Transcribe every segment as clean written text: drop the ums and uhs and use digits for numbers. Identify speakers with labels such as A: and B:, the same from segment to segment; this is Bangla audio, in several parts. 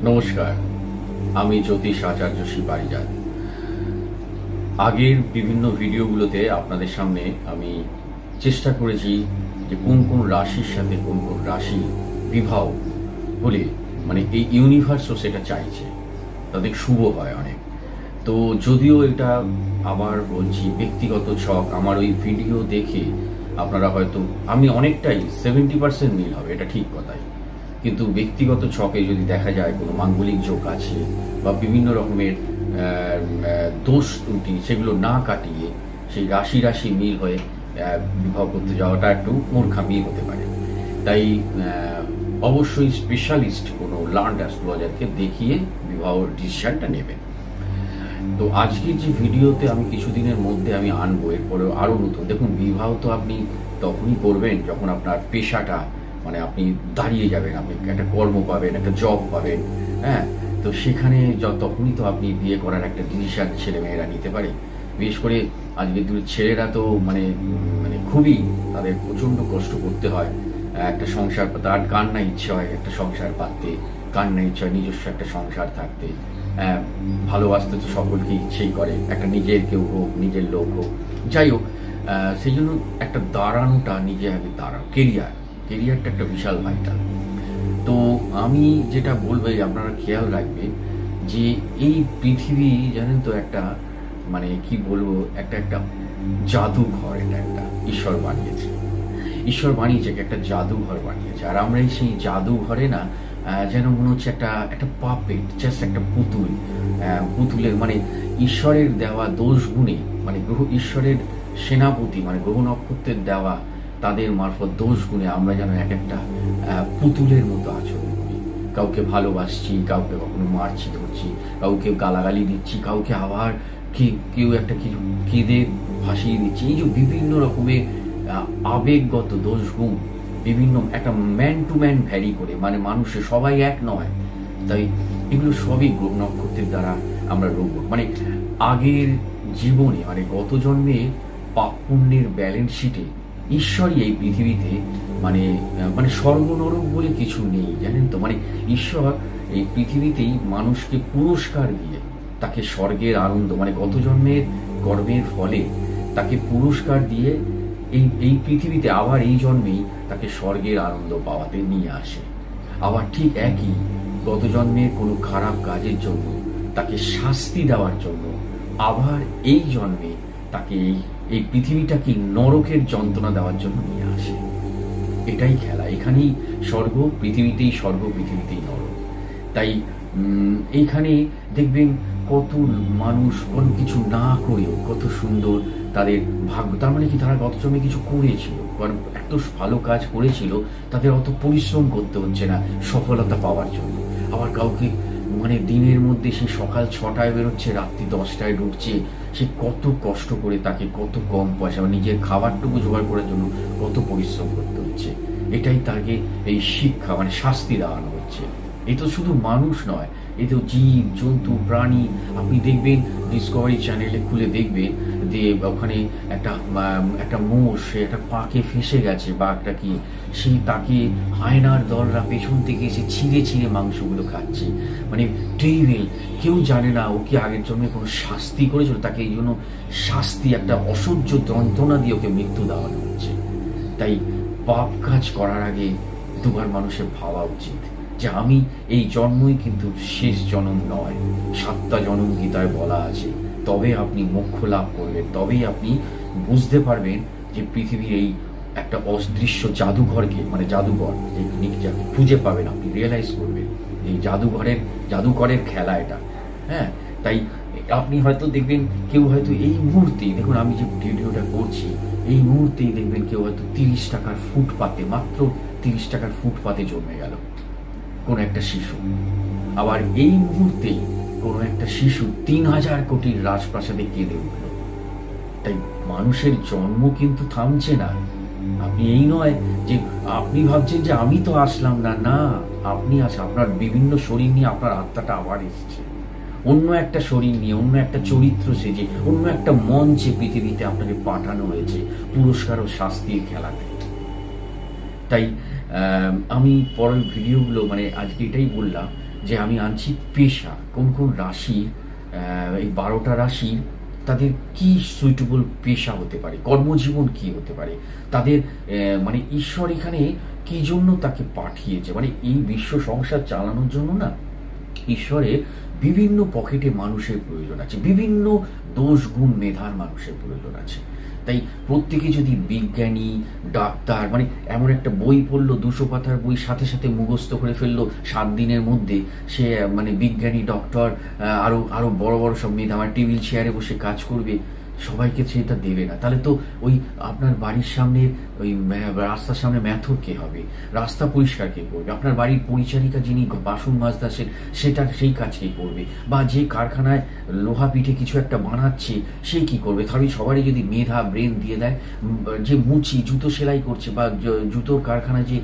A: নমস্কার, আমি জ্যোতিষ আচার্য শ্রী পারিজাত। আগের বিভিন্ন ভিডিওগুলোতে আপনাদের সামনে আমি চেষ্টা করেছি যে কোন কোন রাশির সাথে কোন কোন রাশি বিবাহ হলে মানে এই ইউনিভার্সও সেটা চাইছে, তাদের শুভ হয় অনেক। তো যদিও এটা আবার বলছি ব্যক্তিগত ছক, আমার ওই ভিডিও দেখে আপনারা হয়তো আমি অনেকটাই 70% মিল হবে, এটা ঠিক কথাই। কিন্তু ব্যক্তিগত ছকে যদি দেখা যায় কোনো মাঙ্গলিক যোগ আছে বা বিভিন্ন রকমের দোষ ত্রুটি, সেগুলো না কাটিয়ে সেই রাশি রাশি মিল হয়ে বিবাহ করতে যাওয়াটা একটু মূর্খামি হতে পারে। তাই অবশ্যই স্পেশালিস্ট কোনো লার্নড অ্যাস্ট্রোলজারকে দেখিয়ে বিবাহ ডিসিশনটা নেবেন। তো আজকের যে ভিডিওতে আমি কিছুদিনের মধ্যে আমি আনবো, এরপরেও আরও নতুন। দেখুন, বিবাহ তো আপনি তখনই করবেন যখন আপনার পেশাটা মানে আপনি দাঁড়িয়ে যাবেন, আপনি একটা কর্ম পাবেন, একটা জব পাবেন, হ্যাঁ। তো সেখানে তখনই তো আপনি বিয়ে করার একটা ডিসিশন ছেলেমেয়েরা নিতে পারে। বিশেষ করে আজকের দিনের ছেলেরা তো মানে মানে খুবই তাদের প্রচণ্ড কষ্ট করতে হয় একটা সংসার, তার কার না ইচ্ছে হয় একটা সংসার পাততে, কার না ইচ্ছে হয় নিজস্ব একটা সংসার থাকতে। ভালোবাসতে তো সকলকে ইচ্ছেই করে, একটা নিজের কেউ হোক, নিজের লোক হোক, যাই হোক। সেই জন্য একটা দাঁড়ানোটা, নিজে আগে দাঁড়ানো, কেরিয়ারটা একটা বিশাল ভাইটাল। তো আমি যেটা বলবো, আপনারা খেয়াল রাখবেন যে এই পৃথিবী জানেন তো একটা মানে কি বলবো, একটা জাদুঘর। এটা একটা ঈশ্বর বানিয়েছে একটা জাদুঘর বানিয়েছে। আর আমরা সেই জাদুঘরে না যেন মনে হচ্ছে একটা পাপেট, জাস্ট একটা পুতুলের মানে ঈশ্বরের দেওয়া দোষ গুণে, মানে ঈশ্বরের সেনাপতি মানে গ্রহ নক্ষত্রের দেওয়া তাদের মারফত দোষ গুণে আমরা যেন একটা পুতুলের মতো আচরণ করি। কাউকে ভালোবাসছি, কাউকে কখনো মারছি, ধরছি, কাউকে গালাগালি দিচ্ছি, কাউকে আবার কেউ একটা কিছু কেঁদে ভাসিয়ে দিচ্ছি। এই যে বিভিন্ন রকমের আবেগগত দোষ গুণ, বিভিন্ন একটা ম্যান টু ম্যান ভ্যারি করে, মানে মানুষের সবাই এক নয়। তাই এগুলো সবই গ্রহ নক্ষত্রের দ্বারা আমরা রোগ, মানে আগের জীবনে মানে গত জন্মে পাপ পুণ্যের ব্যালেন্স শিটে ঈশ্বরই এই পৃথিবীতে মানে মানে স্বর্গ নরক বলে কিছু নেই, জানেন তো। মানে ঈশ্বর এই পৃথিবীতেই মানুষকে পুরস্কার দিয়ে তাকে স্বর্গের আনন্দ, মানে গত জন্মের কর্মের ফলে তাকে পুরস্কার দিয়ে এই পৃথিবীতে আবার এই জন্মেই তাকে স্বর্গের আনন্দ পাওয়াতে নিয়ে আসে। আবার ঠিক একই গত জন্মের কোনো খারাপ কাজের জন্য তাকে শাস্তি দেওয়ার জন্য আবার এই জন্মে তাকে এই পৃথিবীটাকে নরকের যন্ত্রণা দেওয়ার জন্য নিয়ে আসে। এটাই খেলা, এখানেই স্বর্গ, পৃথিবীতেই স্বর্গ, পৃথিবীতেই নরক। তাই এইখানে দেখবেন কত মানুষ কোনো কিছু না করেও কত সুন্দর তাদের ভাগ্য। তার মানে কি, তারা গত জন্মে কিছু করেছিল, এত ভালো কাজ করেছিল, তাদের অত পরিশ্রম করতে হচ্ছে না সফলতা পাওয়ার জন্য। আবার কাউকে মানে দিনের মধ্যে সে সকাল 6টায় বেরোচ্ছে, রাত্রি 10টায় ঢুকছে, সে কত কষ্ট করে, তাকে কত কম পয়সা নিজের খাবারটুকু জোগাড় করার জন্য কত পরিশ্রম করতে হচ্ছে। এটাই তাকে এই শিক্ষা মানে শাস্তি দেওয়ানো হচ্ছে। এ তো শুধু মানুষ নয়, এ তো জীব জন্তু প্রাণী। আপনি দেখবেন ডিসকভারি চ্যানেলে খুলে দেখবেন যে ওখানে একটা মোষ, সে একটা পাকে ফেসে গেছে বা একটা কি, সেই তাকে হায়নার দলরা পেছন থেকে এসে ছিঁড়ে ছিঁড়ে মাংসগুলো খাচ্ছে। মানে টেরিবল, কেউ জানে না ও কি আগের জন্মে কোনো শাস্তি করেছিল, তাকে এই জন্য শাস্তি, একটা অসহ্য যন্ত্রণা দিয়ে ওকে মৃত্যু দেওয়ানো হচ্ছে। তাই পাপ কাজ করার আগে দুবার মানুষের ভাবা উচিত যে আমি এই জন্মই কিন্তু শেষ জন্ম নয়, 7টা জন্ম গীতায় বলা আছে। তবে আপনি মোক্ষ লাভ করবেন, তবেই আপনি বুঝতে পারবেন যে পৃথিবীর এই একটা অদৃশ্য জাদুঘরকে, মানে জাদুঘর যে খুঁজে পাবেন, আপনি রিয়েলাইজ করবেন এই জাদুঘরের খেলা এটা, হ্যাঁ। তাই আপনি হয়তো দেখবেন কেউ হয়তো এই মুহূর্তেই, দেখুন আমি যে ভিডিওটা করছি এই মুহূর্তেই দেখবেন কেউ হয়তো 30 টাকার ফুটপাতে, মাত্র 30 টাকার ফুটপাতে জন্মে গেল কোন একটা শিশু। আবার এই মুহূর্তেই কোনো একটা শিশু 3000 কোটির রাজপ্রাসাদে কেঁদে উঠল। তাই মানুষের জন্ম কিন্তু থামছে না। আপনি এই নয় যে আপনি ভাবছেন যে আমি তো আসলাম না, না, আপনি আপনার বিভিন্ন শরীর নিয়ে আপনার আত্মাটা আবার এসছে, অন্য একটা শরীর নিয়ে, অন্য একটা চরিত্র সেজে, অন্য একটা মঞ্চে পৃথিবীতে আপনাকে পাঠানো হয়েছে পুরস্কার ও শাস্তির খেলাতে। তাই আমি পরের ভিডিওগুলো মানে আজকে এটাই বললাম যে আমি আনছি পেশা, কোন কোন রাশি, এই 12টা রাশির তাদের কি সুইটেবল পেশা হতে পারে, কর্মজীবন কি হতে পারে, তাদের মানে ঈশ্বর এখানে কি জন্য তাকে পাঠিয়েছে। মানে এই বিশ্ব সংসার চালানোর জন্য না ঈশ্বরের বিভিন্ন পকেটে মানুষের প্রয়োজন আছে, বিভিন্ন দোষ গুণ মেধার মানুষের প্রয়োজন আছে। তাই প্রত্যেকে যদি বিজ্ঞানী, ডাক্তার, মানে এমন একটা বই পড়লো, 200 পাতার বই সাথে সাথে মুখস্থ করে ফেললো 7 দিনের মধ্যে, সে মানে বিজ্ঞানী, ডক্টর, আরো আরো বড় বড় সব মেধা, আমার টেবিল চেয়ারে বসে কাজ করবে, সবাইকে সেটা দেবে না। তাহলে তো ওই আপনার বাড়ির সামনে ওই রাস্তার সামনে ম্যাথর কে হবে, রাস্তা পরিষ্কার কে করবে, আপনার বাড়ির পরিচারিকা যিনি বাসন মাজতে আসেন সেই কাজ কে করবে, বা যে কারখানায় লোহা পিঠে কিছু একটা বানাচ্ছে সে কি করবে। তাহলে সবারই যদি মেধা ব্রেন দিয়ে দেয়, যে মুচি জুতো সেলাই করছে বা জুতোর কারখানায় যে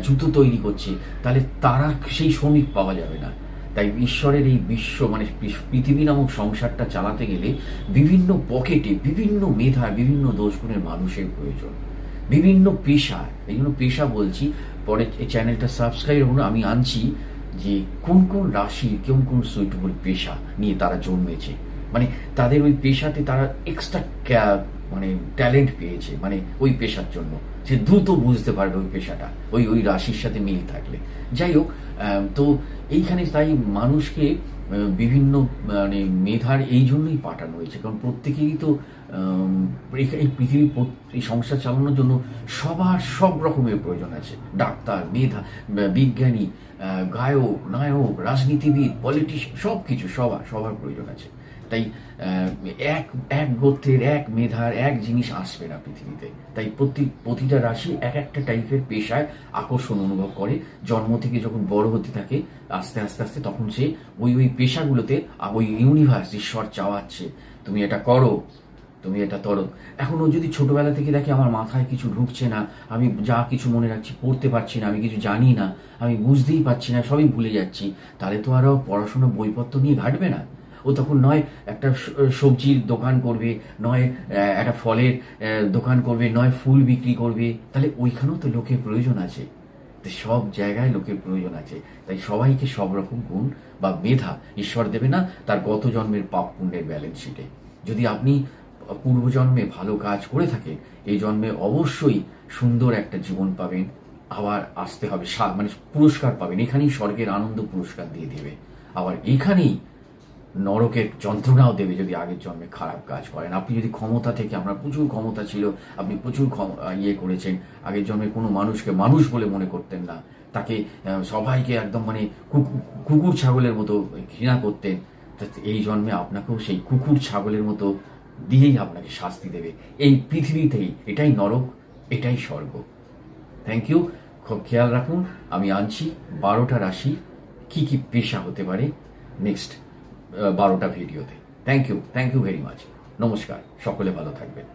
A: জুতো তৈরি করছে, তাহলে তারা সেই শ্রমিক পাওয়া যাবে না। তাই ঈশ্বরের এই বিশ্ব মানে পৃথিবী নামক সংসারটা চালাতে গেলে বিভিন্ন পকেটে বিভিন্ন মেধা, বিভিন্ন দোষগুণের মানুষের প্রয়োজন, বিভিন্ন পেশা। এই জন্য পেশা বলছি, পরে এই চ্যানেলটা সাবস্ক্রাইব করুন। আমি আনছি যে কোন কোন রাশির কোন কোন সুইটেবল পেশা নিয়ে তারা জন্মেছে, মানে তাদের ওই পেশাতে তারা এক্সট্রা মানে ট্যালেন্ট পেয়েছে, মানে ওই পেশার জন্য সে দ্রুত বুঝতে পারবে ওই পেশাটা ওই রাশির সাথে মিল থাকলে। যাই হোক, তো এইখানে তাই মানুষকে বিভিন্ন মানে মেধার এই জন্যই পাঠানো হয়েছে, কারণ প্রত্যেকেরই তো এই পৃথিবী, এই সংসার চালানোর জন্য সবার সব রকমের প্রয়োজন আছে। ডাক্তার, মেধা, বিজ্ঞানী, গায়ক, নায়ক, রাজনীতিবিদ, পলিটিশিয়ান, সব কিছু সবার প্রয়োজন আছে। তাই এক গোত্রের, এক মেধার, এক জিনিস আসবে না পৃথিবীতে। তাই প্রতিটা রাশি এক একটা টাইপের পেশায় আকর্ষণ অনুভব করে। জন্ম থেকে যখন বড় হতে থাকে আস্তে আস্তে আস্তে, তখন সে ওই পেশাগুলোতে ওই ইউনিভার্স, ঈশ্বর চাওয়াচ্ছে তুমি এটা করো, তুমি এটা করো। এখন ও যদি ছোটবেলা থেকে দেখে আমার মাথায় কিছু ঢুকছে না, আমি যা কিছু মনে রাখছি পড়তে পারছি না, আমি কিছু জানি না, আমি বুঝতেই পারছি না, সবই ভুলে যাচ্ছি, তাহলে তো আরও পড়াশোনা বইপত্র নিয়ে ঘাটবে না। ও তখন নয় একটা সবজির দোকান করবে, নয় একটা ফলের দোকান করবে, নয় ফুল বিক্রি করবে। তাহলে ওইখানেও তো লোকের প্রয়োজন আছে, সব জায়গায় লোকের প্রয়োজন আছে। তাই সবাইকে সব রকম গুণ বা মেধা ঈশ্বর দেবে না তার গত জন্মের পাপ পুণ্যের ব্যালেন্স শিটে। যদি আপনি পূর্বজন্মে ভালো কাজ করে থাকেন, এই জন্মে অবশ্যই সুন্দর একটা জীবন পাবেন, আবার আসতে হবে, মানে পুরস্কার পাবেন, এখানেই স্বর্গের আনন্দ পুরস্কার দিয়ে দেবে, আবার এখানেই নরকের যন্ত্রণাও দেবে যদি আগের জন্মে খারাপ কাজ করেন। আপনি যদি ক্ষমতা থেকে, আপনার প্রচুর ক্ষমতা ছিল, আপনি প্রচুর ইয়ে করেছেন, আগের জন্মে কোনো মানুষকে মানুষ বলে মনে করতেন না, তাকে সবাইকে একদম মানে কুকুর ছাগলের মতো ঘৃণা করতেন, এই জন্মে আপনাকেও সেই কুকুর ছাগলের মতো দিয়েই আপনাকে শাস্তি দেবে এই পৃথিবীতেই। এটাই নরক, এটাই স্বর্গ। থ্যাংক ইউ, খুব খেয়াল রাখুন। আমি আনছি 12টা রাশি কি কি পেশা হতে পারে নেক্সট 12টা ভিডিওতে। Thank you very much. নমস্কার, সকলে ভালো থাকবেন।